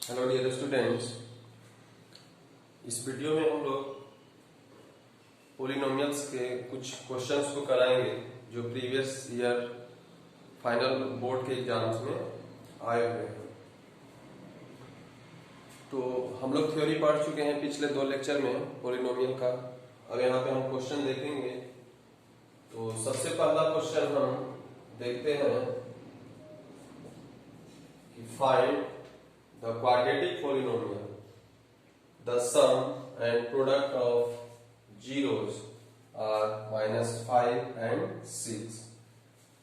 Hello dear students, इस video में हम लोग पोलिनोमियल्स के कुछ क्वेश्चंस को कराएंगे जो प्रीवियस ईयर फाइनल बोर्ड के एग्जाम्स में आए हुए हैं। तो हम लोग थ्योरी पढ़ चुके हैं पिछले 2 लेक्चर में पोलिनोमियल का। अब यहाँ पे हम क्वेश्चन देखेंगे। तो सबसे पहला क्वेश्चन हम देखते हैं कि find the quadratic polynomial, the sum and product of zeros are -5 and 6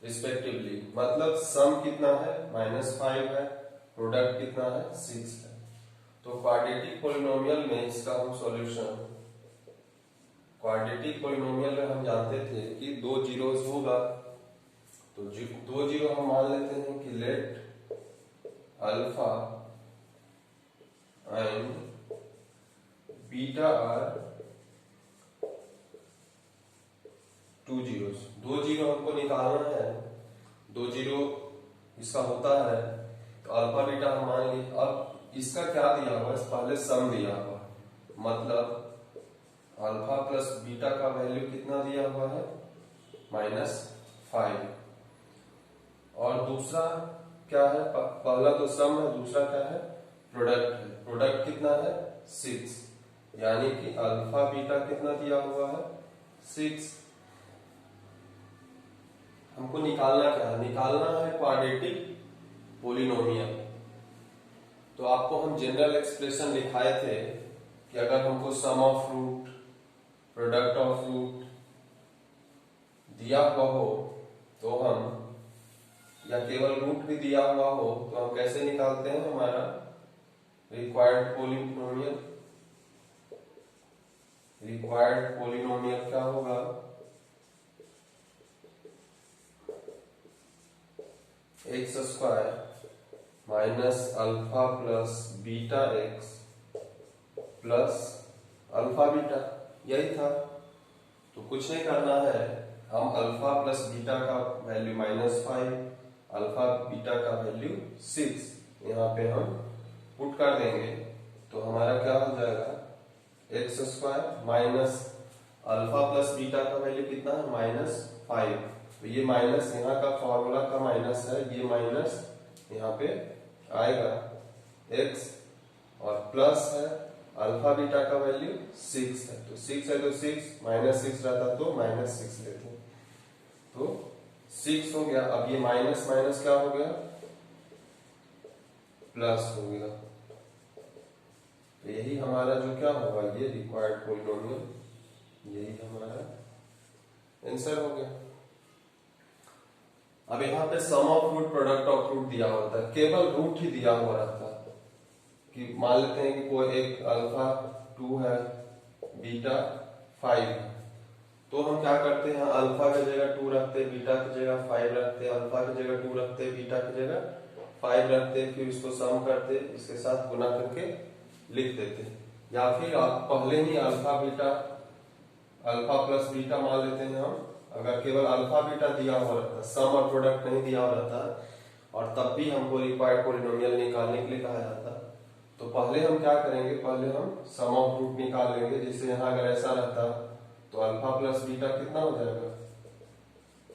respectively। मतलब सम कितना है -5 है, प्रोडक्ट कितना है 6 है। तो क्वाड्रेटिक पोलिनोमियल में इसका हम सॉल्यूशन, क्वाड्रेटिक पोलिनोमियल में हम जानते थे कि 2 जीरोस होगा। तो 2 जीरो हम मान लेते हैं कि let alpha and beta are 2 zeros. 2 zero हमको निकालना है। 2 जीरो इसका होता है तो अल्फा बीटा हम मान लिए। अब इसका क्या दिया हुआ है, पहले सम दिया हुआ, मतलब अल्फा प्लस बीटा का वैल्यू कितना दिया हुआ है -5। और दूसरा क्या है, पहला तो सम है, दूसरा क्या है प्रोडक्ट है। प्रोडक्ट कितना है 6, यानी कि अल्फा बीटा कितना दिया हुआ है 6। हमको निकालना क्या है, निकालना है क्वाड्रेटिक पोलिनोमियल। तो आपको हम जनरल एक्सप्रेशन लिखाए थे कि अगर हमको sum of root, product of root दिया हुआ हो तो हम, या केवल रूट भी दिया हुआ हो तो हम कैसे निकालते हैं हमारा रिक्वायर्ड पोलिनोमियल। रिक्वायर्ड पोलिनोमियल क्या होगा, x square minus alpha plus beta x plus alpha beta. यही था। तो कुछ नहीं करना है, हम अल्फा प्लस बीटा का वैल्यू -5, अल्फा बीटा का वैल्यू 6 यहाँ पे हम पुट कर देंगे। तो हमारा क्या हो जाएगा, x square minus alpha plus beta का वैल्यू कितना है -5। तो ये माइनस यहाँ का फॉर्मूला का माइनस है, ये माइनस यहाँ पे आएगा एक्स, और प्लस है अल्फा बीटा का वैल्यू 6 है। तो 6 है तो 6 -6 रहता तो -6 लेते। तो 6 हो गया। अब ये माइनस माइनस क्या हो गया, प्लस हो गया। तो यही हमारा जो क्या होगा, ये रिक्वायर्ड पोलिनोमियल, यही हमारा आंसर हो गया। अब यहाँ पे sum of root, product of root दिया होता है, केवल रूट ही दिया हुआ रहता है। कि मान लेते हैं कि कोई एक अल्फा 2 है, बीटा 5 है। तो हम क्या करते हैं, अल्फा की जगह 2 रखते, बीटा की जगह 5 रखते, अल्फा की जगह 2 रखते, बीटा की जगह 5 रखते, फिर इसको सम करते, इसके साथ गुना करके लिख देते। या फिर आप पहले ही alpha beta, alpha plus beta मान लेते हैं हम। अगर केवल अल्फा बीटा दिया हुआ रहता, सम और प्रोडक्ट नहीं दिया हुआ रहता, और तब भी हमको रिक्वायर्ड पोलिनोमियल निकालने के लिए कहा जाता, तो पहले हम क्या करेंगे, पहले हम सम ऑफ रूट निकाल लेंगे। जैसे यहाँ अगर ऐसा रहता तो अल्फा प्लस बीटा कितना हो जाएगा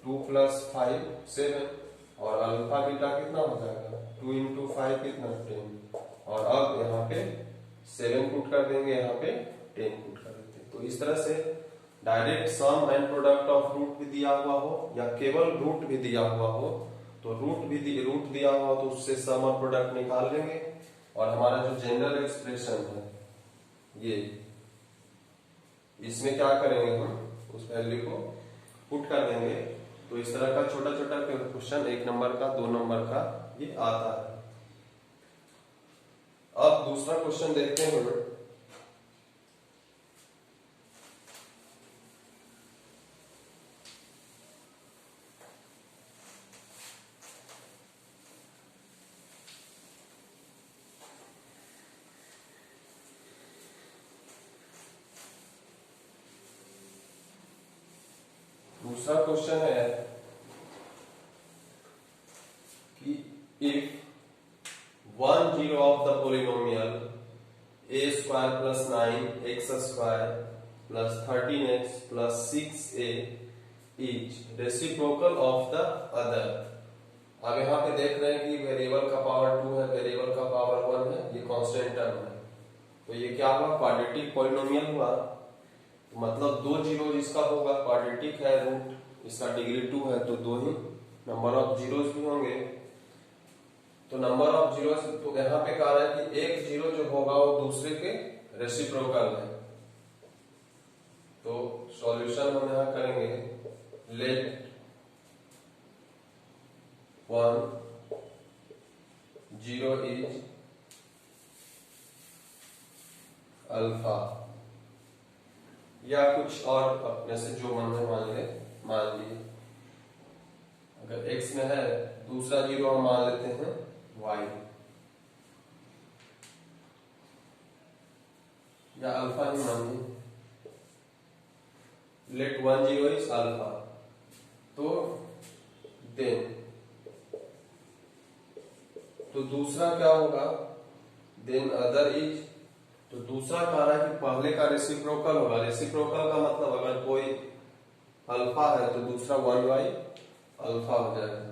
2 + 5 7, और अल्फा बीटा कितना हो जाएगा 2 × 5 कितना 10। और अब यहाँ पे 7 पुट कर देंगे, यहाँ पे 10 पुट कर देते। तो इस तरह से direct sum and product of root भी दिया हुआ हो या केवल रूट भी दिया हुआ हो, तो रूट दिया हुआ हो तो उससे सम और प्रोडक्ट निकाल लेंगे। और हमारा जो जनरल एक्सप्रेशन है ये, इसमें क्या करेंगे, हम उस वैल्यू को पुट कर देंगे। तो इस तरह का छोटा छोटा क्वेश्चन 1 नंबर का, 2 नंबर का ये आता है। अब दूसरा क्वेश्चन देखते हैं। दूसरा क्वेश्चन है कि if 1 0 of the polynomial a square plus 9x square plus 13x plus 6a is reciprocal of the other। अब यहाँ पे देख रहे हैं कि वेरिएबल का पावर 2 है, वेरिएबल का पावर 1 है, ये कांस्टेंट टर्म है, तो ये क्या हुआ, क्वाड्रेटिक पॉलिनोमियल हुआ। तो मतलब 2 जीरो इसका होगा, क्वाड्रेटिक है, रूट इसका डिग्री 2 है, तो 2 ही नंबर ऑफ जीरोस भी होंगे। तो नंबर ऑफ जीरोस, तो यहाँ पे कह रहा है कि एक जीरो जो होगा वो दूसरे के रेसिप्रोकल है। तो सॉल्यूशन हम यहाँ करेंगे, लेट 1 0 इज अल्फा, या कुछ और अपने से जो मन में मान लिए। अगर x में है, दूसरा जीरो हम मान लेते हैं y, या अल्फा ही मानिए, लेट 1 0 इज अल्फा। तो देन, तो दूसरा क्या होगा, देन अदर इज, तो दूसरा कह रहा है कि पहले का रेसिप्रोकल होगा। रेसिप्रोकल का मतलब अगर कोई अल्फा है तो दूसरा 1/, अल्फा हो जाएगा।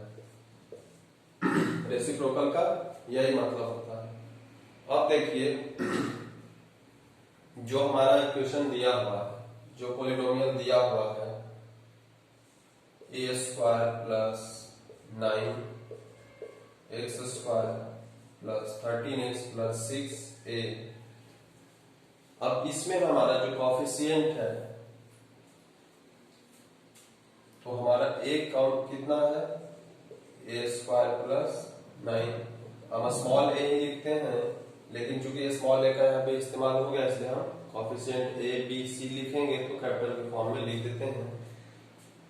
रेसिप्रोकल का यही मतलब होता है। अब देखिए, जो हमारा इक्वेशन दिया हुआ है, जो पॉलिनोमियल दिया हुआ है, a square plus 9x square plus 13x plus 6a। अब इसमें हमारा जो कॉफिशिएंट है, तो हमारा एक काउंट कितना है, a स्क्वायर प्लस 9। हम स्मॉल a ही लिखते हैं, लेकिन चूंकि स्मॉल a का यहाँ पे इस्तेमाल हो गया, इसलिए हम कॉफिशिएंट a b c लिखेंगे तो कैपिटल के फॉर्म में लिख देते हैं।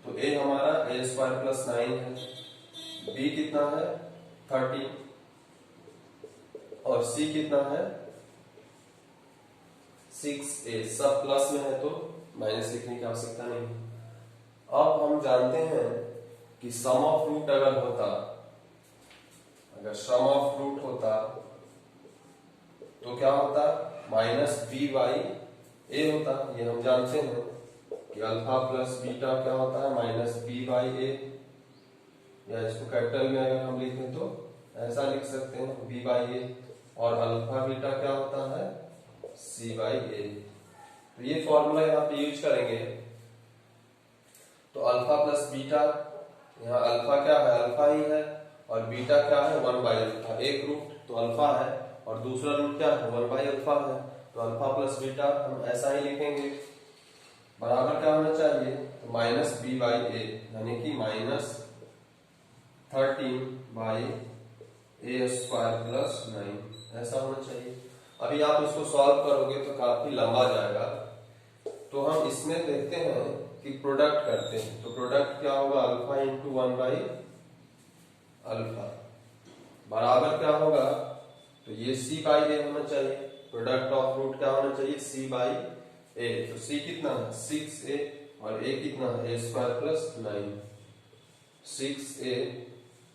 तो a हमारा a स्क्वायर प्लस 9 है, b कितना है 13, और c कितना है 6a। सब प्लस में है तो माइनस लिखने की आवश्यकता नहीं। अब हम जानते हैं कि सम ऑफ रूट अगर होता, अगर सम ऑफ रूट होता तो क्या होता, माइनस बी बाई ए होता। ये हम जानते हैं कि अल्फा प्लस बीटा क्या होता है, माइनस बी बाई ए, या इसको कैपिटल में अगर हम लिखें तो ऐसा लिख सकते हैं बी बाई ए, और अल्फा बीटा क्या होता है सी बाई ए। तो ये फॉर्मूला यहाँ पे यूज करेंगे। तो अल्फा प्लस बीटा, यहाँ अल्फा क्या है, अल्फा ही है, और बीटा क्या है 1/अल्फा। एक रूट तो अल्फा है और दूसरा रूट क्या है 1/अल्फा है। तो अल्फा प्लस बीटा हम ऐसा ही लिखेंगे, बराबर क्या होना चाहिए, तो माइनस बी बाई ए, यानी कि माइनस 13/a स्क्वायर प्लस 9, ऐसा होना चाहिए। अभी आप इसको सॉल्व करोगे तो काफी लंबा जाएगा, तो हम इसमें देखते हैं कि प्रोडक्ट करते हैं। तो प्रोडक्ट क्या होगा, अल्फा इंटू 1/अल्फा बराबर क्या होगा, तो ये c बाई ए होना चाहिए। प्रोडक्ट ऑफ रूट क्या होना चाहिए, c बाई ए। तो c कितना है 6a, और a कितना है a स्क्वायर प्लस 9, 6a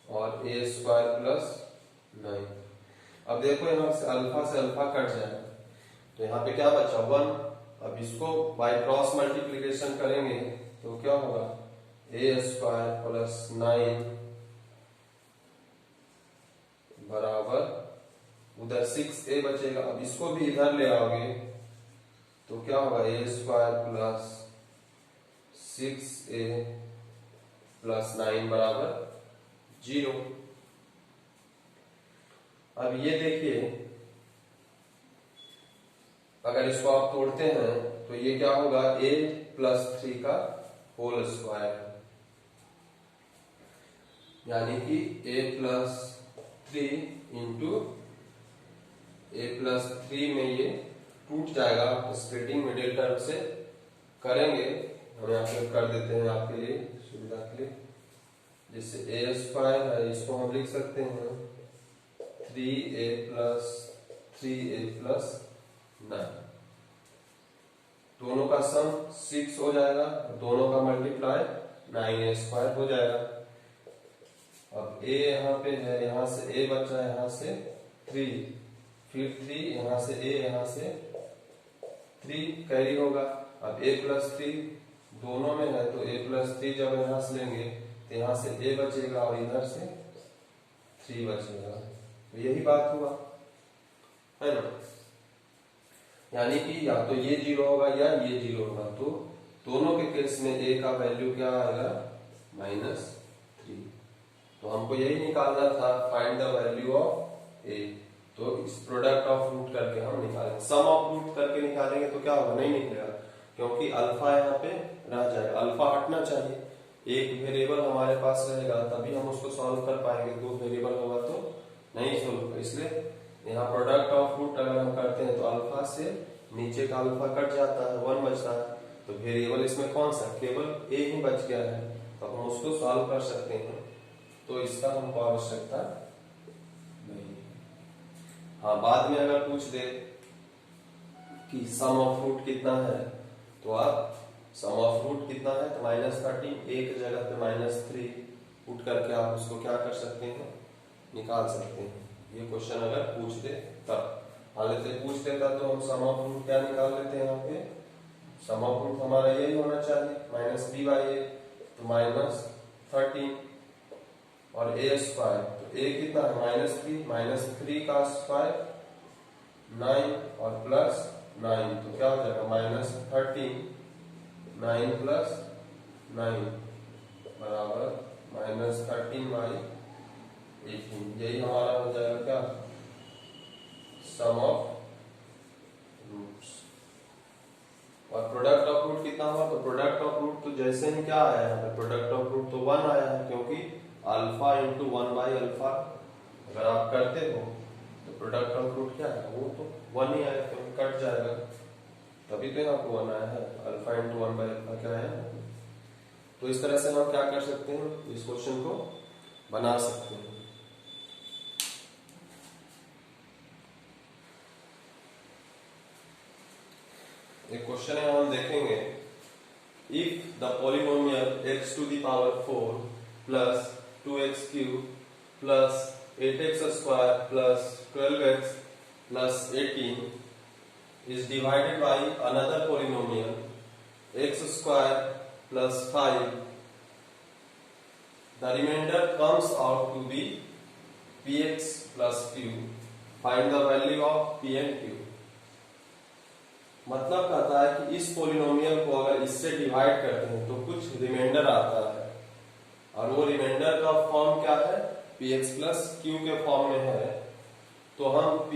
और a स्क्वायर प्लस 9। अब देखो यहाँ से अल्फा कट जाएगा, तो यहाँ पे क्या बचा 1। अब इसको बाय क्रॉस मल्टीप्लिकेशन करेंगे तो क्या होगा, a स्क्वायर प्लस 9 बराबर, उधर 6a बचेगा। अब इसको भी इधर ले आओगे तो क्या होगा, a square plus 6a plus 9 बराबर 0। अब ये देखिए, अगर इसको आप तोड़ते हैं तो ये क्या होगा, a प्लस 3 का होल स्क्वायर, यानी कि a plus 3 into a plus 3 में ये टूट जाएगा। तो स्प्लिटिंग मिडिल टर्म से करेंगे, हम यहाँ पे कर देते हैं आपके लिए सुविधा के लिए। जैसे a स्क्वायर है, इसको हम लिख सकते हैं 3a प्लस 3a प्लस 9, दोनों का सम 6 हो जाएगा, दोनों का मल्टीप्लाई 9a स्क्वायर हो जाएगा। अब a यहाँ पे है, यहाँ से a बचा, यहाँ से 3, फिर 3 यहाँ से a, यहाँ से 3 कैरी होगा। अब a प्लस 3 दोनों में है तो a प्लस 3 जब यहाँ से लेंगे तो यहाँ से a बचेगा और इधर से 3 बचेगा। तो यही बात हुआ है ना, यानी कि या तो ये 0 होगा या ये 0 होगा। तो दोनों के केस में a का वैल्यू क्या आएगा, -3। तो हमको यही निकालना था, find the value of a। तो इस प्रोडक्ट ऑफ रूट करके हम निकालेंगे, सम ऑफ रूट करके निकालेंगे तो क्या होगा, नहीं निकलेगा क्योंकि अल्फा यहाँ पे रह जाएगा, अल्फा हटना चाहिए। एक वेरिएबल हमारे पास रहेगा तभी हम उसको सॉल्व कर पाएंगे, 2 वेरिएबल होगा तो नहीं सॉल्व होगा। इसलिए यहाँ प्रोडक्ट ऑफ रूट अगर हम करते हैं तो अल्फा से नीचे का अल्फा कट जाता है, 1 बचता है। तो वेरिएबल इसमें कौन सा, केवल a ही बच गया है, तो हम उसको सॉल्व कर सकते हैं। तो इसका हमको आवश्यकता नहीं। हाँ, बाद में अगर पूछ दे कि सम ऑफ रूट कितना है तो आप सम ऑफ रूट कितना है तो -13, एक जगह पे -3 पुट करके आप उसको क्या कर सकते हैं, निकाल सकते हैं। ये क्वेश्चन अगर पूछ दे तब, हालांकि पूछ देता तो हम सम ऑफ रूट क्या निकाल लेते हैं। यहाँ पे सम ऑफ रूट हमारा यही होना चाहिए, -b/a, तो -13 और a स्क्वायर, तो a कितना है -3 का स्क्वायर 9 और +9, तो क्या हो जाएगा -13, 9 + 9 बराबर -13/18। यही हमारा हो जाएगा क्या, सम ऑफ रूट्स। और प्रोडक्ट ऑफ रूट कितना हुआ, तो प्रोडक्ट ऑफ रूट तो जैसे ही क्या आया है, प्रोडक्ट ऑफ रूट तो 1 आया है, क्योंकि अल्फा इंटू 1/अल्फा अगर आप करते हो तो प्रोडक्ट ऑफ रूट क्या है, वो तो 1 ही आया, क्योंकि कट जाएगा, तभी तो यहाँ पे 1 आया है। अल्फा इंटू 1/अल्फा क्या है। तो इस तरह से हम क्या कर सकते हैं, इस क्वेश्चन को बना सकते हैं। एक क्वेश्चन है, हम देखेंगे, if the polynomial x⁴ plus 2x³ plus 8x² plus 12x plus 18 is divided by another polynomial x² plus 5, the remainder comes out to be px plus q, find the value of p and q। मतलब कहता है कि इस polynomial को अगर इससे divide करते हैं तो कुछ रिमाइंडर आता है, और वो रिमाइंडर का फॉर्म क्या है, px प्लस q के फॉर्म में है। तो हम p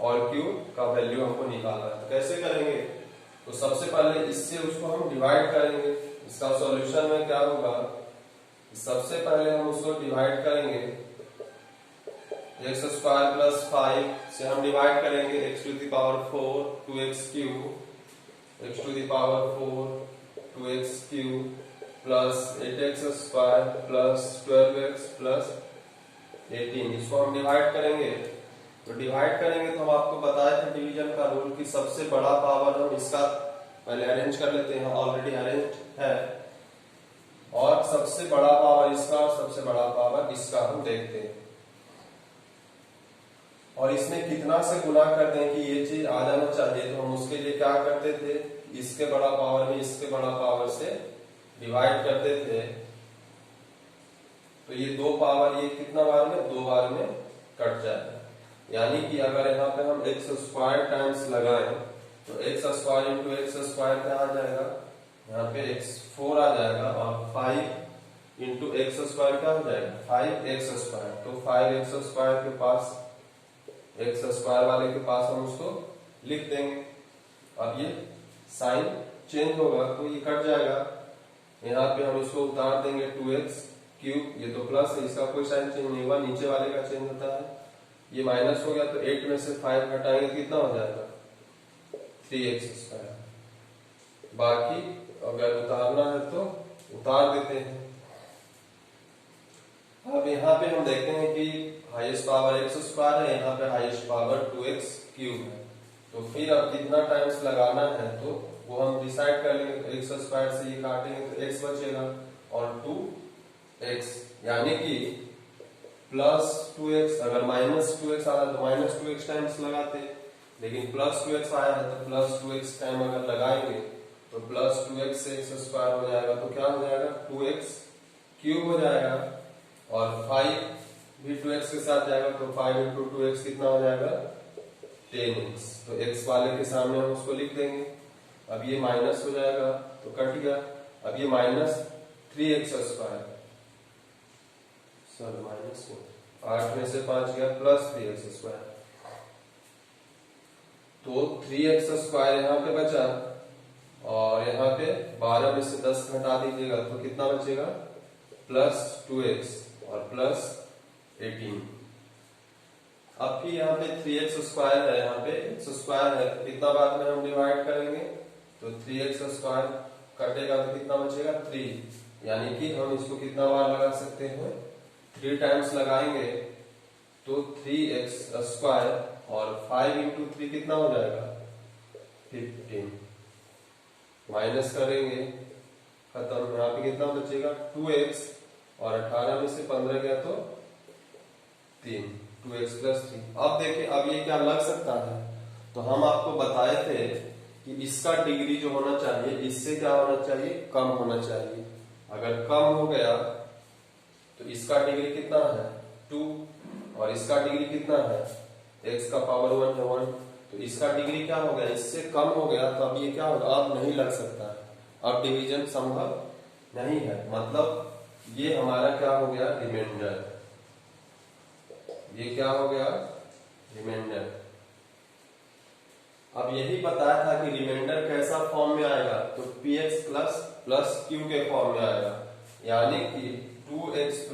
और q का वैल्यू हमको निकालना है, तो कैसे करेंगे, तो सबसे पहले इससे उसको हम डिवाइड करेंगे। इसका सॉल्यूशन में क्या होगा, सबसे पहले हम उसको डिवाइड करेंगे, x² प्लस 5 से हम डिवाइड करेंगे x⁴ 2x³ x⁴ 2x³ plus 8x² plus 12x plus 18, इसको हम डिवाइड करेंगे। तो डिवाइड करेंगे तो हम आपको बताए थे डिवीजन का रूल कि सबसे बड़ा पावर हम इसका पहले अरेंज कर लेते हैं, ऑलरेडी अरेंज है, और सबसे बड़ा पावर इसका और सबसे बड़ा पावर इसका हम देखते हैं, और इसमें कितना से गुना करते हैं कि ये चीज आ जाना चाहिए। तो हम उसके लिए क्या करते थे, इसके बड़ा पावर में इसके बड़ा पावर से डिवाइड करते थे। तो ये 2 पावर, ये कितना बार में, 2 बार में कट जाएगा। यानी कि अगर यहाँ पे हम x² टाइम्स लगाएं तो x² इंटू x² क्या आ जाएगा, यहाँ पे x4 आ जाएगा, और 5 इंटू x² क्या हो जाएगा, 5x²। तो 5x² के पास, x² वाले के पास हम उसको लिख देंगे। अब ये साइन चेंज होगा तो ये कट जाएगा, यहाँ पे हम इसको उतार देंगे 2x³, ये तो प्लस है, इसका कोई साइन चेंज नहीं हुआ, नीचे वाले का चेंज होता है। ये माइनस हो गया तो 8 में से 5 घटाएंगे तो कितना हो जाएगा, 3x²। बाकी अगर उतारना है तो उतार देते हैं। अब यहाँ पे हम देखते हैं कि हाईएस्ट पावर x² है, यहाँ पे हाईएस्ट पावर 2x³ है। तो फिर अब कितना टाइम्स लगाना है तो वो हम डिसाइड कर लेंगे। तो x² से ये काटेंगे तो x बचेगा और 2x, यानी कि +2x, अगर -2x आ रहा है तो -2x टाइम्स लगाते, लेकिन +2x आया है तो +2x टाइम अगर लगाएंगे तो +2x से x² हो जाएगा, तो क्या हो जाएगा 2x³ हो जाएगा, और 5 भी 2x के साथ जाएगा तो 5 × 2x कितना हो जाएगा 10x। तो x वाले के सामने हम उसको लिख देंगे। अब ये माइनस हो जाएगा तो कट गया। अब ये -3x², सॉरी माइनस 8 में से 5 गया, +3x², तो 3x² यहाँ पे बचा, और यहाँ पे 12 में से 10 घटा दीजिएगा तो कितना बचेगा +2x और +18। अब फिर यहाँ पे 3x² है, यहाँ पे x² है, तो कितना बाद में हम डिवाइड करेंगे तो 3x² कटेगा तो कितना बचेगा 3, यानी कि हम इसको कितना बार लगा सकते हैं 3 टाइम्स लगाएंगे तो 3x² और 5 × 3 कितना हो जाएगा 15, माइनस करेंगे खत्म। यहाँ पे कितना बचेगा 2x, और 18 में से 15 गया तो 3, 2x + 3। अब देखिए अब ये क्या लग सकता है, तो हम आपको बताए थे कि इसका डिग्री जो होना चाहिए इससे क्या होना चाहिए कम होना चाहिए। अगर कम हो गया तो इसका डिग्री कितना है 2, और इसका डिग्री कितना है x का पावर 1 है 1, तो इसका डिग्री क्या हो गया इससे कम हो गया, तो अब ये क्या होगा अब नहीं लग सकता है, अब डिवीजन संभव नहीं है, मतलब ये हमारा क्या हो गया रिमाइंडर, ये क्या हो गया रिमाइंडर। अब यही बताया था कि रिमाइंडर कैसा फॉर्म में आएगा, तो px + q के फॉर्म में आएगा, यानी कि 2x +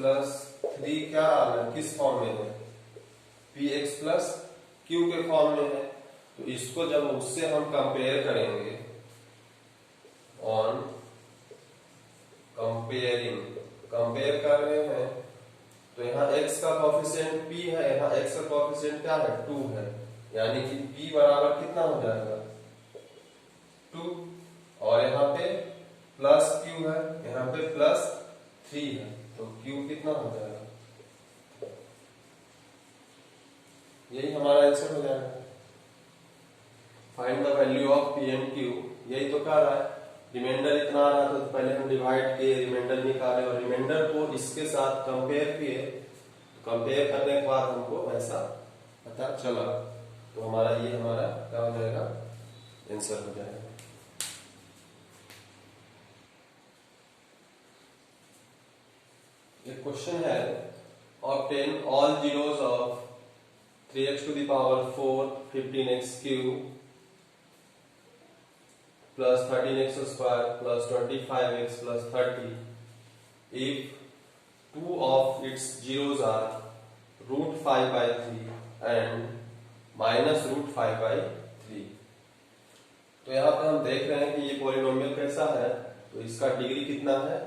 3 क्या आ रहा है किस फॉर्म में है px + q के फॉर्म में है। तो इसको जब उससे हम कंपेयर करेंगे, ऑन कंपेयरिंग, कंपेयर कर रहे हैं, तो यहाँ x का कोफिशिएंट p है, यहाँ x का कोफिशिएंट क्या है 2 है, यानी कि p बराबर कितना हो जाएगा 2, और यहाँ पे +q है, यहाँ पे +3 है, तो q कितना हो जाएगा, यही हमारा आंसर हो जाएगा। Find the value of p and q, यही तो कह रहा है, रिमाइंडर इतना आ रहा था तो पहले हम डिवाइड किए, रिमाइंडर निकाले और रिमाइंडर को इसके साथ कंपेयर किए, कंपेयर करने के बाद हमको ऐसा पता चला, तो हमारा ये हमारा क्या हो जाएगा आंसर हो जाएगा। एक क्वेश्चन है, obtain all zeros of 3x⁴ 15x³ plus 13x² plus 25x plus 30 if two of its zeros are √5/3 and -√5/3। तो यहाँ पे हम देख रहे हैं कि ये पॉलिनोमियल कैसा है, तो इसका डिग्री कितना है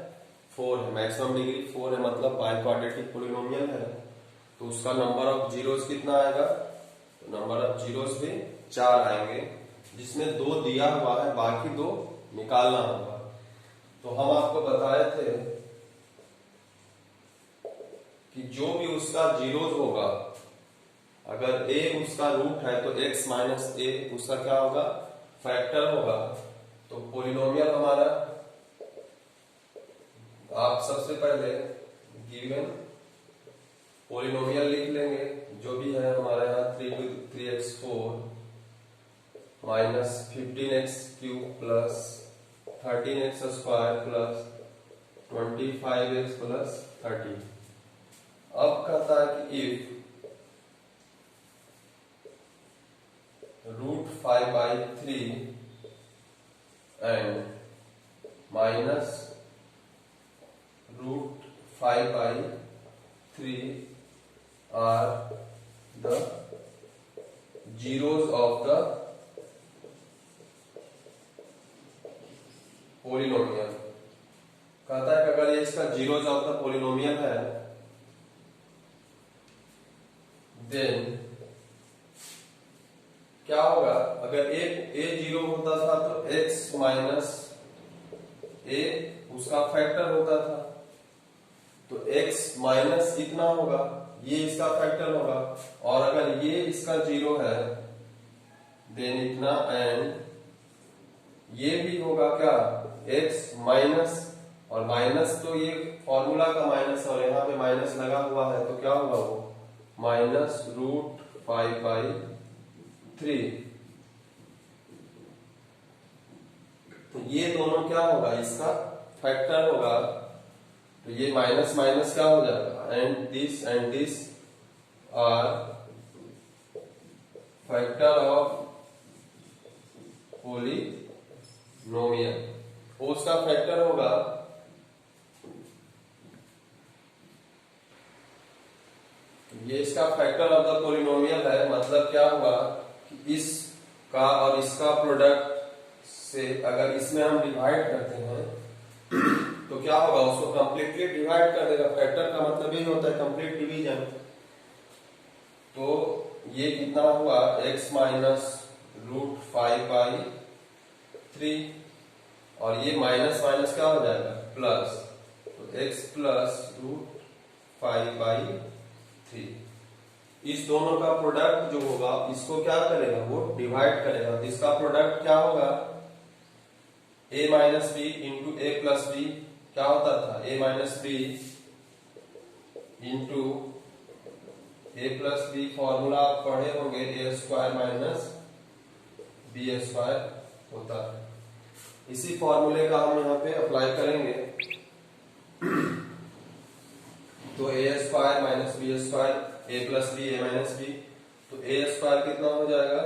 4 है, मैक्सिमम डिग्री 4 है, मतलब बाई क्वाड्रेटिक पॉलिनोमियल है, तो उसका नंबर ऑफ जीरोस कितना आएगा, तो नंबर ऑफ जीरोस भी 4 आएंगे, जिसमें 2 दिया हुआ है, बाकी 2 निकालना होगा। तो हम आपको बताए थे कि जो भी उसका जीरोस होगा, अगर a उसका रूट है तो x - a उसका क्या होगा फैक्टर होगा। तो पॉलिनोमियल हमारा, आप सबसे पहले गिवन पॉलिनोमियल लिख लेंगे, जो भी है हमारे यहाँ 3x4 minus 15x³ plus 13x² plus 25x plus 30। अब कहता है कि if √5/3 and minus √5/3 are the zeros of the polynomial। कहता है कि अगर ये इसका जीरोस ऑफ द पोलिनोमियल है, देन क्या होगा, अगर a 0 होता था तो x - a उसका फैक्टर होता था, तो x माइनस इतना होगा, ये इसका फैक्टर होगा। और अगर ये इसका 0 है देन इतना, एंड ये भी होगा क्या, x माइनस, और माइनस तो ये फॉर्मूला का माइनस और यहाँ पे माइनस लगा हुआ है, तो क्या होगा वो माइनस रूट 5/3। तो ये दोनों क्या होगा, इसका फैक्टर होगा। तो ये माइनस माइनस क्या हो जाएगा, and this are factor of polynomial. उसका फैक्टर होगा, ये इसका फैक्टर ऑफ द पोलिनोमियल है। मतलब क्या हुआ कि इसका और इसका प्रोडक्ट से अगर इसमें हम डिवाइड करते हैं तो क्या होगा, उसको कंप्लीटली डिवाइड कर देगा। फैक्टर का मतलब यही होता है कंप्लीट डिवीजन। तो ये कितना हुआ, x माइनस रूट 5/3, और ये माइनस माइनस क्या हो जाएगा प्लस, तो x प्लस रूट 5/3। इस दोनों का प्रोडक्ट जो होगा इसको क्या करेगा, वो डिवाइड करेगा। तो इसका प्रोडक्ट क्या होगा, a minus B into A plus B. क्या होता था, a minus B into A plus B, formula आप पढ़े होंगे, A square minus B square होता है। इसी फॉर्मूले का हम यहाँ पे अप्लाई करेंगे। तो ए स्क्वायर माइनस बी स्क्वायर, ए प्लस बी ए माइनस बी, तो ए स्क्वायर कितना हो जाएगा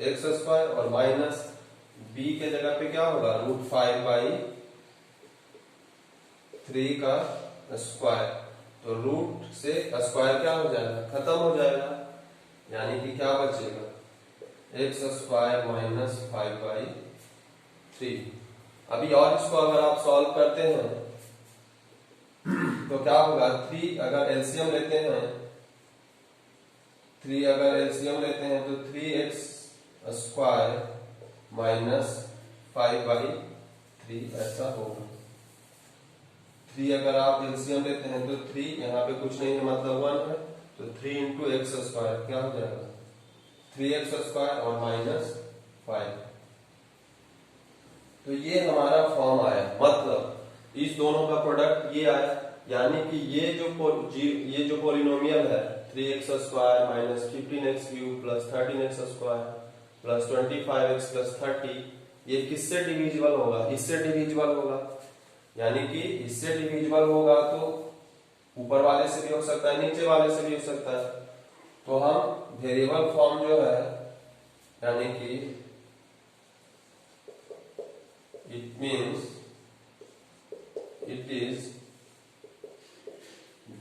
एक्स स्क्वायर, और माइनस बी के जगह पे क्या होगा रूट 5/3 का स्क्वायर। तो रूट से स्क्वायर क्या हो जाएगा, खत्म हो जाएगा, यानी कि क्या बचेगा एक्स स्क्वायर माइनस 5/3। अभी और इसको अगर आप सॉल्व करते हैं तो क्या होगा, 3 अगर एलसीएम लेते हैं, 3 अगर एलसीएम लेते हैं तो 3x स्क्वायर माइनस 5/3 ऐसा होगा। 3 अगर आप एलसीएम लेते हैं तो 3 यहाँ पे कुछ नहीं है, मतलब 1 है, तो 3 इंटू एक्स स्क्वायर क्या हो जाएगा 3x स्क्वायर और माइनस 5। तो ये हमारा फॉर्म आया, मतलब इस दोनों का प्रोडक्ट ये आया। यानी कि ये जो पोलिनोमियल है 3x square minus 15x cube plus 13x square plus 25x plus 30, ये किससे डिविजिबल होगा, इससे डिविजिबल होगा। यानी कि इससे डिविजिबल होगा तो ऊपर वाले से भी हो सकता है, नीचे वाले से भी हो सकता है। तो हम वेरिएबल फॉर्म जो है, यानी कि it means it is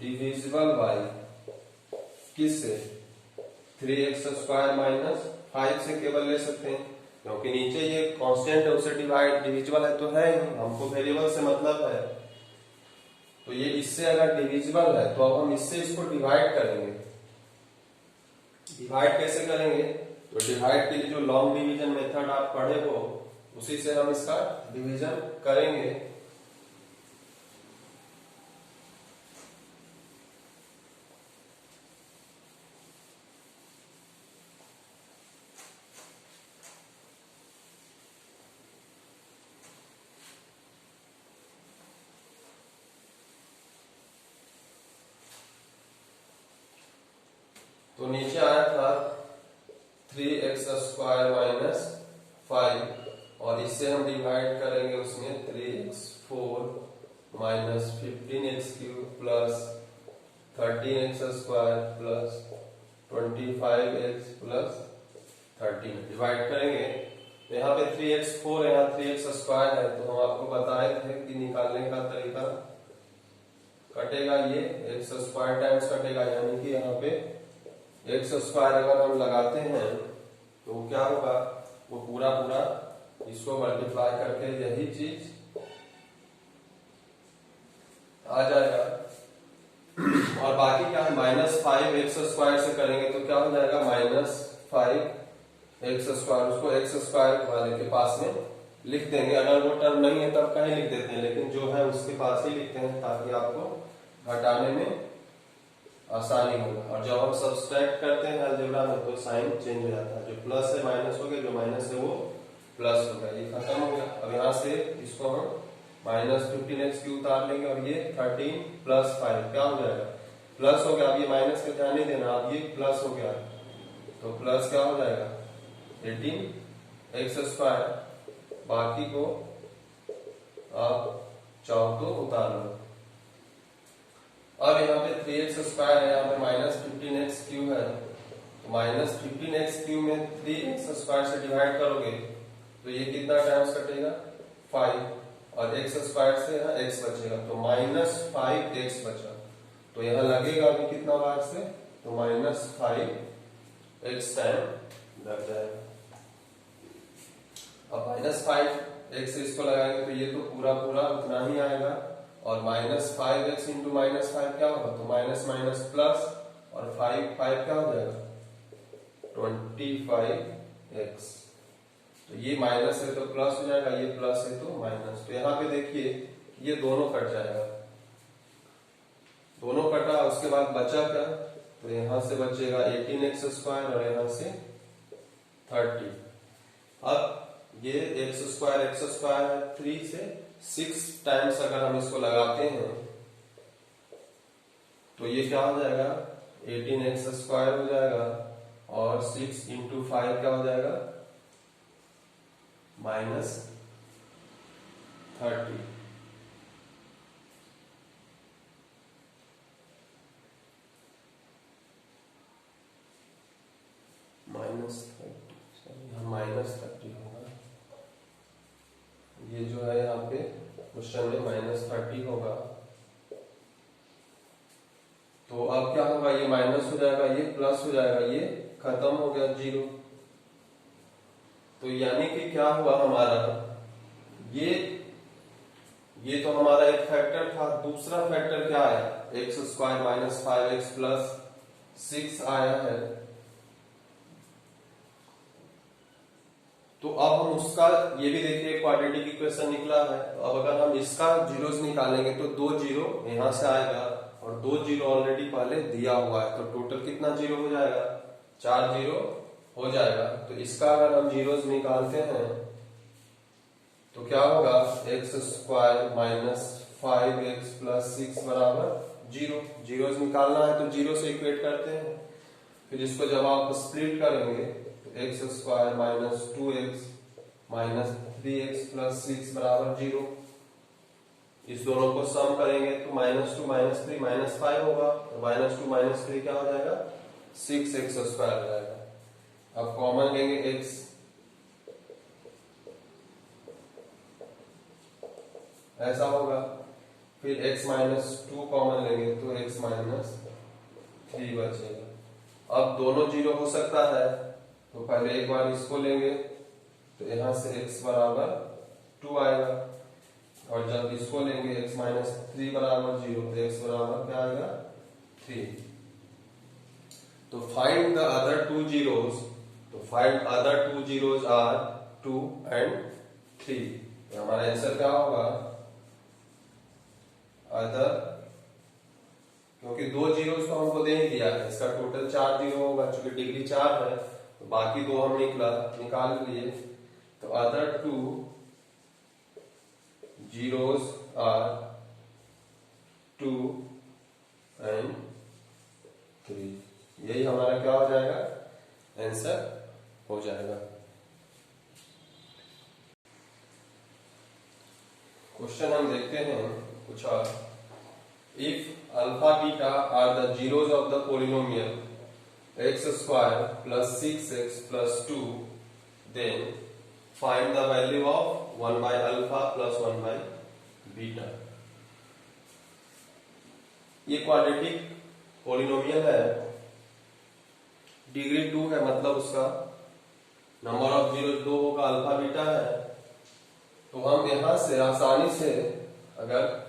divisible by किससे, 3x स्क्वायर माइनस 5 से केवल ले सकते हैं, क्योंकि नीचे ये कांस्टेंट है उससे डिविजिबल है तो है ही, हमको वेरिएबल से मतलब है। तो ये इससे अगर डिविजिबल है तो अब हम इससे इसको डिवाइड करेंगे। डिवाइड कैसे करेंगे, तो डिवाइड के लिए जो लॉन्ग डिवीजन मेथड आप पढ़े हो उसी से हम इसका डिवीजन करेंगे। तो नीचे आया था 3x स्क्वायर माइनस 5 और इससे हम डिवाइड करेंगे उसमें 3x4 minus 15x cube plus 13x square plus 25x plus 13 divide करेंगे। तो यहाँ पे 3x4 यहाँ 3x स्क्वायर है, तो हम आपको बताए थे कि निकालने का तरीका कटेगा, ये x स्क्वायर टाइम्स कटेगा, यानी कि यहाँ पे एक्स स्क्वायर अगर हम लगाते हैं तो क्या होगा, वो पूरा इसको मल्टीप्लाई करके यही चीज आ जाएगा। और बाकी क्या है, -5x स्क्वायर से करेंगे तो क्या हो जाएगा -5x स्क्वायर, उसको x स्क्वायर वाले के पास में लिख देंगे। अगर वो टर्म नहीं है तब कहीं लिख देते हैं, लेकिन जो है उसके पास ही लिखते हैं ताकि आपको घटाने में आसानी होगा। और जब हम सब्सट्रैक्ट करते हैं अलजेब्रा में तो साइन चेंज हो जाता है, जो प्लस है माइनस हो गया, जो माइनस है वो प्लस हो गया, ये खत्म हो गया। अब यहाँ से इसको हम -15x क्यू उतार लेंगे और ये 13 + 5 क्या हो जाएगा, प्लस हो गया। अब ये माइनस में ध्यान नहीं देना, अब ये प्लस हो गया तो प्लस क्या हो जाएगा 18x²। बाकी को आप चाहो तो उतार लो। अब यहाँ पे 3x² है, यहाँ पे -15x³ है, तो -15x³ में 3x² से डिवाइड करोगे तो ये कितना टाइम्स कटेगा 5, और x² से यहाँ x बचेगा तो -5x बचा। तो यहाँ लगेगा अभी कितना बार से, तो -5x टाइम लग जाएगा। अब -5x से इसको लगाएंगे तो ये तो पूरा पूरा उतना ही आएगा, और -5x × -5 क्या होगा, तो माइनस माइनस प्लस, और 5 क्या हो जाएगा 25x। तो ये माइनस है तो प्लस हो जाएगा, ये प्लस है तो माइनस। तो यहाँ पे देखिए ये दोनों कट जाएगा, दोनों कटा, उसके बाद बचा क्या, तो यहाँ से बचेगा 18x² और यहाँ से 30। अब ये x² है 3 से 6 टाइम्स अगर हम इसको लगाते हैं तो ये क्या हो जाएगा 18x² हो जाएगा, और 6 × 5 क्या हो जाएगा -30। -30 होगा, ये जो है यहाँ पे क्वेश्चन में -30 होगा। तो अब क्या होगा, ये माइनस हो जाएगा, ये प्लस हो जाएगा, ये खत्म हो गया 0। तो यानी कि क्या हुआ हमारा, ये तो हमारा एक फैक्टर था, दूसरा फैक्टर क्या आया x² - 5x + 6 आया है। तो अब हम उसका, ये भी देखिए क्वाड्रेटिक इक्वेशन निकला है। तो अब अगर हम इसका जीरोस निकालेंगे तो 2 जीरो यहां से आएगा, और 2 जीरो ऑलरेडी पहले दिया हुआ है, तो टोटल कितना जीरो हो जाएगा 4 जीरो हो जाएगा। तो इसका अगर हम जीरोस निकालते हैं तो क्या होगा x² - 5x + 6 = 0। जीरोस निकालना है तो जीरो से इक्वेट करते हैं, फिर इसको जब आप स्प्लिट करेंगे x² - 2x - 3x + 6 = 0। इस दोनों को सम करेंगे तो -2 - 3 -5 होगा, तो -2 - 3 क्या हो जाएगा 6x² हो जाएगा। अब कॉमन लेंगे x, ऐसा होगा, फिर x - 2 कॉमन लेंगे तो x - 3 बचेगा। अब दोनों जीरो हो सकता है तो पहले एक बार इसको लेंगे तो यहां से x = 2 आएगा, और जब इसको लेंगे x - 3 = 0 तो x क्या आएगा 3। तो फाइंड द अदर 2 जीरोस, तो find other 2 zeros are 2 and 3। तो हमारा आंसर क्या होगा अदर, क्योंकि 2 जीरोस तो हमको दे ही दिया है, इसका टोटल 4 जीरो होगा, चूंकि डिग्री 4 है तो बाकी 2 हम निकाल लिए। तो अदर 2 जीरोस आर 2 and 3। यही हमारा क्या हो जाएगा आंसर हो जाएगा। क्वेश्चन हम देखते हैं कुछ और। If alpha beta are the zeros of the polynomial x² + 6x + 2, then find the value of 1/alpha + 1/बीटा। ये क्वाड्रेटिक पोलिनोमियल है, डिग्री 2 है, मतलब उसका नंबर ऑफ जीरो 2 होगा, अल्फा बीटा है। तो हम यहां से आसानी से अगर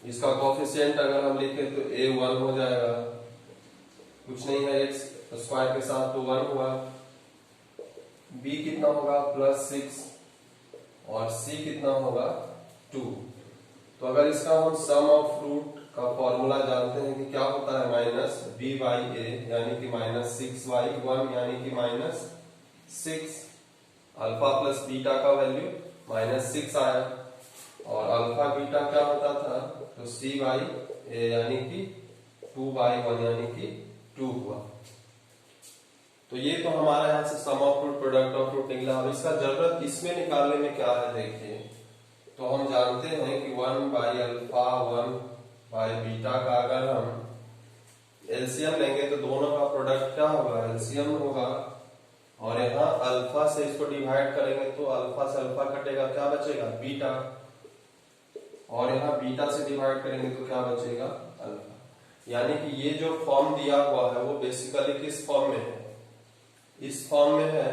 इसका कोफिशिएंट अगर हम लिखे तो a1 हो जाएगा, कुछ नहीं है x² के साथ तो 1 हुआ, b कितना होगा +6, और c कितना होगा 2। तो अगर इसका हम सम ऑफ रूट का फॉर्मूला जानते हैं कि क्या होता है माइनस बी बाई ए यानी कि माइनस 6y1 यानी कि माइनस 6 अल्फा प्लस बीटा का वैल्यू माइनस 6 आया और अल्फा बीटा क्या होता था तो सी बाई ए यानी कि 2/1 यानी कि 2 हुआ। तो ये तो हमारा यहाँ से sum of root product of root निकला। अब इसका जरूरत इसमें निकालने में क्या है देखिए, तो हम जानते हैं कि 1/अल्फा 1/बीटा का अगर हम एलसीएम लेंगे तो दोनों का प्रोडक्ट क्या होगा एलसीएम होगा और यहाँ अल्फा से इसको डिवाइड करेंगे तो अल्फा से अल्फा कटेगा, क्या बचेगा बीटा, और यहाँ बीटा से डिवाइड करेंगे तो क्या बचेगा अल्फा। यानी कि ये जो फॉर्म दिया हुआ है वो बेसिकली किस फॉर्म में है, इस फॉर्म में है।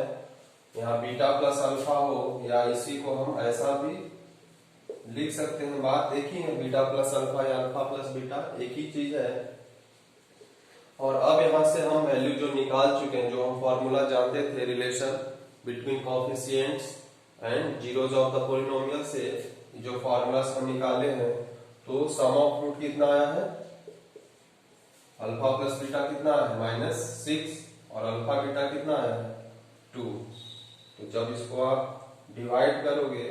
यहाँ बीटा प्लस अल्फा हो या इसी को हम ऐसा भी लिख सकते हैं, बात एक ही है, बीटा प्लस अल्फा या अल्फा प्लस बीटा एक ही चीज है। और अब यहाँ से हम वैल्यू जो निकाल चुके हैं, जो हम फॉर्मूला जानते थे relation between coefficients and zeros of the polynomial से जो फॉर्मूलास हम निकाले हैं, तो सम ऑफ रूट कितना आया है अल्फा प्लस बीटा कितना है माइनस 6 और अल्फा बीटा कितना है 2। तो जब इसको आप डिवाइड करोगे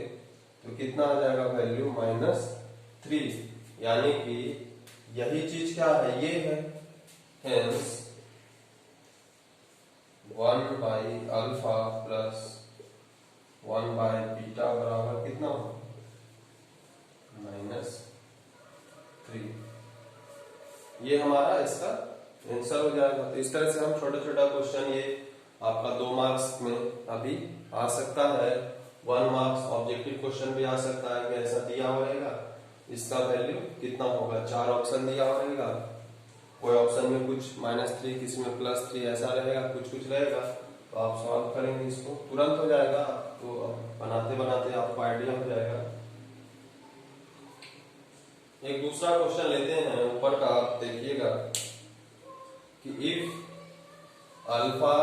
तो कितना आ जाएगा वैल्यू माइनस 3, यानी कि यही चीज क्या है ये है, हेंस 1/अल्फा प्लस 1/बीटा बराबर कितना हो -3। ये हमारा इसका आंसर हो जाएगा। तो इस तरह से हम छोटा छोटा क्वेश्चन ये आपका 2 मार्क्स में अभी आ सकता है, 1 मार्क्स ऑब्जेक्टिव क्वेश्चन भी आ सकता है कि ऐसा दिया होगा, इसका वैल्यू कितना होगा, 4 ऑप्शन दिया होगा, कोई ऑप्शन में कुछ -3 किसी में +3 ऐसा रहेगा, कुछ कुछ रहेगा। तो आप सॉल्व करेंगे इसको तुरंत हो जाएगा, तो बनाते बनाते आपको आइडिया हो जाएगा। एक दूसरा क्वेश्चन लेते हैं ऊपर का, आप देखिएगा कि if alpha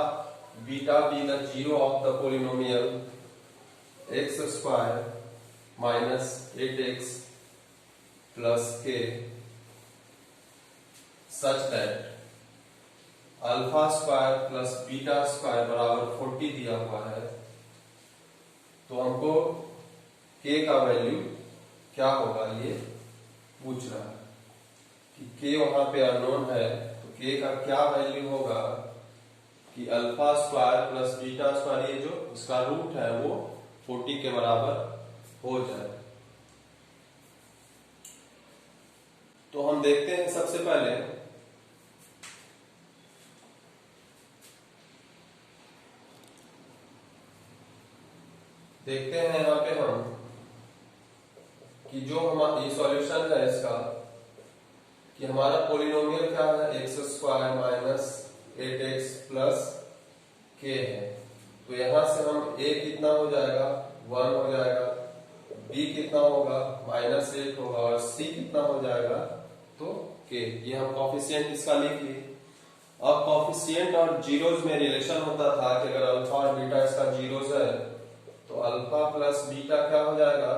beta be the zero of the polynomial x² minus 8x plus k such that alpha square plus beta square बराबर 40 दिया हुआ है, तो हमको k का वैल्यू क्या होगा ये पूछ रहा है कि k वहां पे अननोन है, तो k का क्या वैल्यू होगा कि alpha square plus beta square ये जो इसका रूट है वो 40 के बराबर हो जाए। तो हम देखते हैं सबसे पहले देखते हैं यहाँ पे हम कि जो हमारा सॉल्यूशन है इसका कि हमारा पोलिनोमियल क्या है x² minus 8x plus k है। तो यहां से हम a कितना हो जाएगा 1 हो जाएगा, b कितना होगा -8 होगा और c कितना हो जाएगा तो k। ये हम कोफिशिएंट इसका लिख लिए। अब कोफिशिएंट और जीरोज में रिलेशन होता था कि अगर अल्फा और बीटा इसका जीरोज है तो अल्फा प्लस बीटा क्या हो जाएगा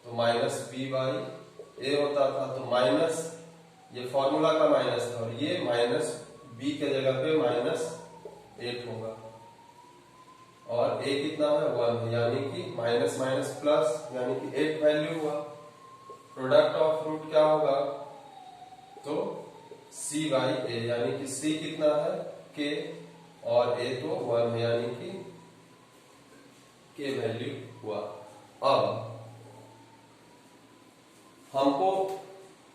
तो -b/a होता था। तो माइनस ये फॉर्मूला का माइनस था और ये -b के जगह पे -8 होगा और a कितना है 1, यानी कि माइनस माइनस प्लस यानी कि 8 वैल्यू हुआ। प्रोडक्ट ऑफ रूट क्या होगा तो c/a, यानी कि c कितना है k और a तो 1 है, यानी कि k वैल्यू हुआ। अब हमको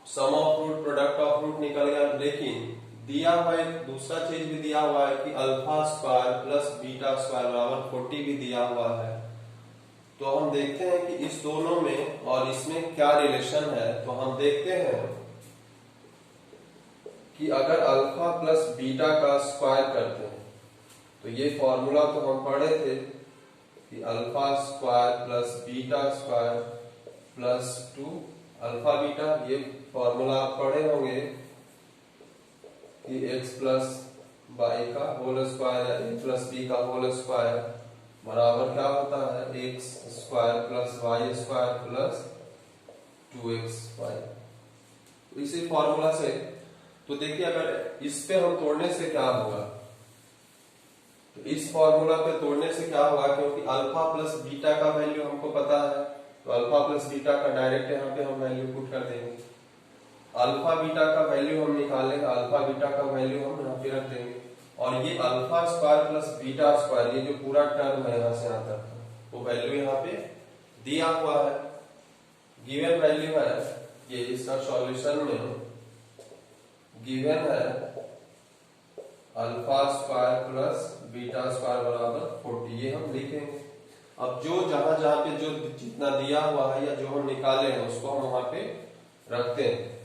sum of root product of root निकल गया, लेकिन दिया हुआ एक दूसरा चीज भी दिया हुआ है कि alpha square plus beta square बराबर 40 भी दिया हुआ है। तो हम देखते हैं कि इस दोनों में और इसमें क्या रिलेशन है। तो हम देखते हैं कि अगर अल्फा प्लस बीटा का स्क्वायर करते हैं तो ये फॉर्मूला तो हम पढ़े थे कि alpha square plus beta square plus 2 alpha beta, ये फॉर्मूला आप पढ़े होंगे कि x प्लस वाई का होल स्क्वायर या a प्लस बी का होल स्क्वायर बराबर क्या होता है x square plus y square plus 2x5। तो इसी फॉर्मूला से तो देखिए अगर इस पे हम तोड़ने से क्या होगा, तो इस फॉर्मूला पे तोड़ने से क्या होगा, क्योंकि अल्फा प्लस बीटा का वैल्यू हमको पता है, तो अल्फा प्लस बीटा का डायरेक्ट यहाँ पे हम वैल्यू पुट कर देंगे। अल्फा बीटा का वैल्यू हम निकालेंगे, अल्फा बीटा का वैल्यू हम यहाँ पे रख देंगे, और ये alpha square plus beta square ये जो पूरा टर्म है यहाँ से यहाँ तक वो वैल्यू यहाँ पे दिया हुआ है, गिवन वैल्यू है ये। इसका सॉल्यूशन में गिवन है alpha square plus beta square बराबर 40, ये हम लिखेंगे। अब जो जहां जहां पे जो जितना दिया हुआ है या जो हम निकाले हैं उसको हम वहां पे रखते हैं।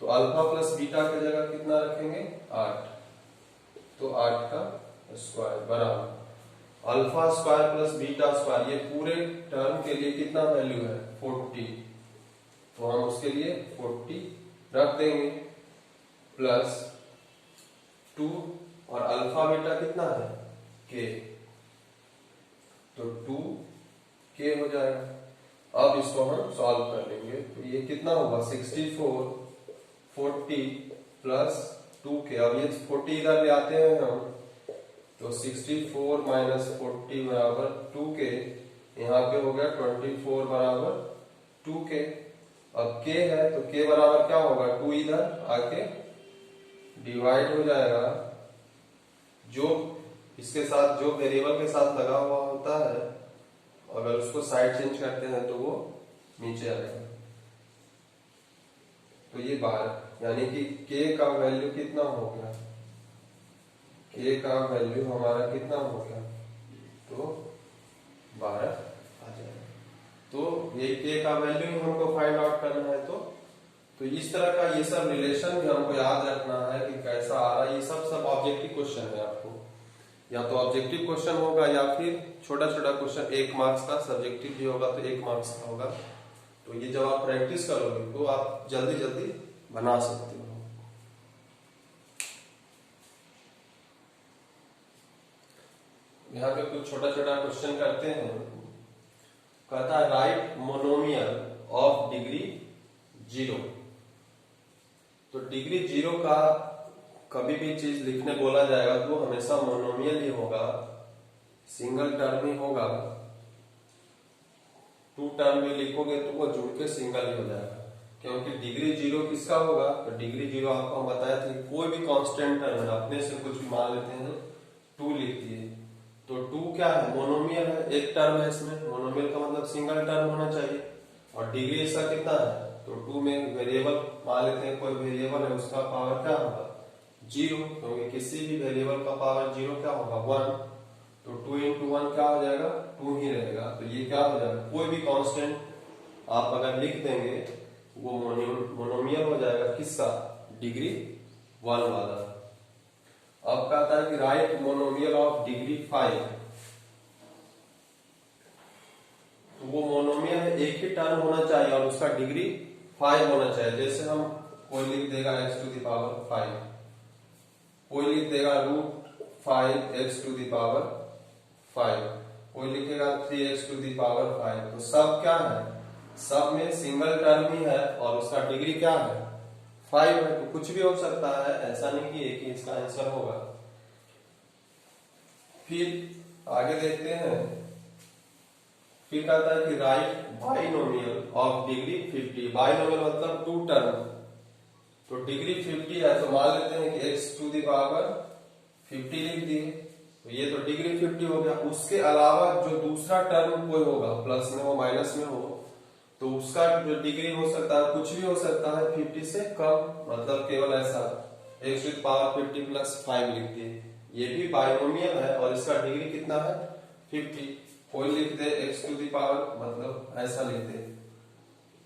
तो अल्फा प्लस बीटा की जगह कितना रखेंगे 8, तो 8 का स्क्वायर बराबर alpha square plus beta square ये पूरे टर्म के लिए कितना वैल्यू है 40, तो हम उसके लिए 40 रख देंगे प्लस 2 और अल्फा बीटा कितना है k, तो 2k हो जाएगा। अब इसको हम सॉल्व कर लेंगे, तो ये कितना होगा 64 40 प्लस 2k। अब ये 40 इधर ले आते हैं हम, तो 64 माइनस 40 बराबर 2k, यहाँ पे हो गया 24 बराबर 2k। अब k है तो k बराबर क्या होगा 2 इधर आके डिवाइड हो जाएगा, जो इसके साथ जो वेरिएबल के साथ लगा हुआ होता है अगर उसको साइड चेंज करते हैं तो वो नीचे आएगा। तो ये 12 यानी कि k का वैल्यू कितना हो गया, k का वैल्यू हमारा कितना हो गया, तो 12 आ जाएगा। तो ये k का वैल्यू ही हमको फाइंड आउट करना है। तो इस तरह का ये सब रिलेशन भी हमको याद रखना है कि कैसा आ रहा है। ये सब ऑब्जेक्टिव क्वेश्चन है, आपको या तो ऑब्जेक्टिव क्वेश्चन होगा या फिर छोटा छोटा क्वेश्चन 1 मार्क्स का, सब्जेक्टिव भी होगा तो 1 मार्क्स का होगा। तो ये जब आप प्रैक्टिस करोगे तो आप जल्दी जल्दी बना सकते हो। यहाँ पे कुछ छोटा छोटा क्वेश्चन करते हैं। कहता है राइट मोनोमियल ऑफ डिग्री 0। तो डिग्री 0 का कभी भी चीज लिखने बोला जाएगा तो वो हमेशा मोनोमियल ही होगा, सिंगल टर्म ही होगा। 2 टर्म भी लिखोगे तो वो जुड़ के सिंगल ही हो जाएगा, क्योंकि डिग्री 0 किसका होगा, तो डिग्री 0 आपको हम बताया था कोई भी कांस्टेंट टर्म है, अपने से कुछ भी मान लेते हैं 2 लिख दिए, तो 2 क्या है मोनोमियल है, एक टर्म है इसमें। मोनोमियल का मतलब सिंगल टर्म होना चाहिए, और डिग्री इसका कितना है, तो 2 में वेरिएबल मान लेते हैं, कोई वेरिएबल है उसका पावर क्या होगा 0, क्योंकि किसी भी वेरिएबल का पावर 0 क्या होगा 1, तो 2 into 1 क्या हो जाएगा 2 ही रहेगा। तो ये क्या हो जाएगा, कोई भी कांस्टेंट आप अगर लिख देंगे वो मोनोमियल हो जाएगा, किसका डिग्री 1 वाला। अब कहता है कि राइट मोनोमियल ऑफ डिग्री 5। तो वो मोनोमियल है, एक ही टर्म होना चाहिए और उसका डिग्री 5 होना चाहिए। जैसे हम कोई लिख देगा x to the power 5, कोई लिख देगा √5 x to the power 5, कोई लिखेगा 3x to the power 5। तो सब क्या है, सब में सिंगल टर्म ही है और उसका डिग्री क्या है 5 है। तो कुछ भी हो सकता है, ऐसा नहीं कि एक ही इसका आंसर होगा। फिर आगे देखते हैं, फिर कहता है कि right binomial of degree 50। Binomial मतलब 2 टर्म, तो डिग्री 50 है तो मान लेते हैं कि x to the power 50 लिख दिए, तो ये तो डिग्री 50 हो गया। उसके अलावा जो दूसरा टर्म कोई होगा, प्लस में हो माइनस में हो, तो उसका जो डिग्री हो सकता है कुछ भी हो सकता है 50 से कम, मतलब केवल ऐसा x to the power 50 plus 5 लिख दिए, ये भी बाइनोमियल है और इसका डिग्री कितना है 50। कोई लिख दे x to the power मतलब ऐसा लिख दे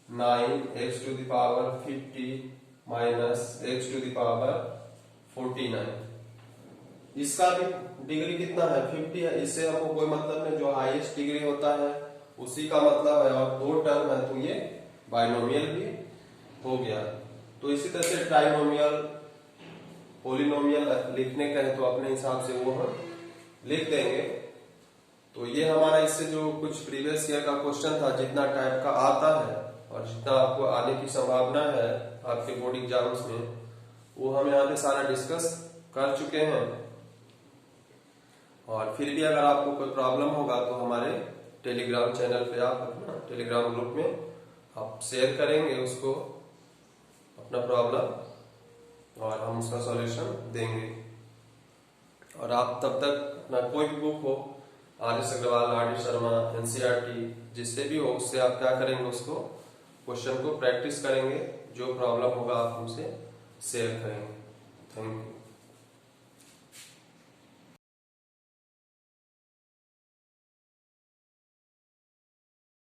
9x to the power 50 minus x to the power 49, इसका भी डिग्री कितना है 50 है। इससे हमको कोई मतलब नहीं, जो हाईएस्ट डिग्री होता है उसी का मतलब है, और 2 टर्म है तो ये बाइनोमियल भी हो गया। तो इसी तरह से ट्राइनोमियल पोलिनोमियल लिखने का है तो अपने हिसाब से वो हम लिख देंगे। तो ये हमारा इससे जो कुछ प्रीवियस ईयर का क्वेश्चन था जितना टाइप का आता है और जितना आपको आने की संभावना है आपके बोर्ड एग्जाम्स में, वो हम यहाँ पे सारा डिस्कस कर चुके हैं। और फिर भी अगर आपको कोई प्रॉब्लम होगा तो हमारे टेलीग्राम चैनल पे आप अपना टेलीग्राम ग्रुप में आप शेयर करेंगे उसको अपना प्रॉब्लम, और हम उसका सॉल्यूशन देंगे। और आप तब तक अपना कोई भी बुक हो, RS. Agarwal, RD. Sharma, NCERT, जिससे भी हो, उससे आप क्या करेंगे, उसको क्वेश्चन को प्रैक्टिस करेंगे। जो प्रॉब्लम होगा आप हमसे शेयर करेंगे। Thank you.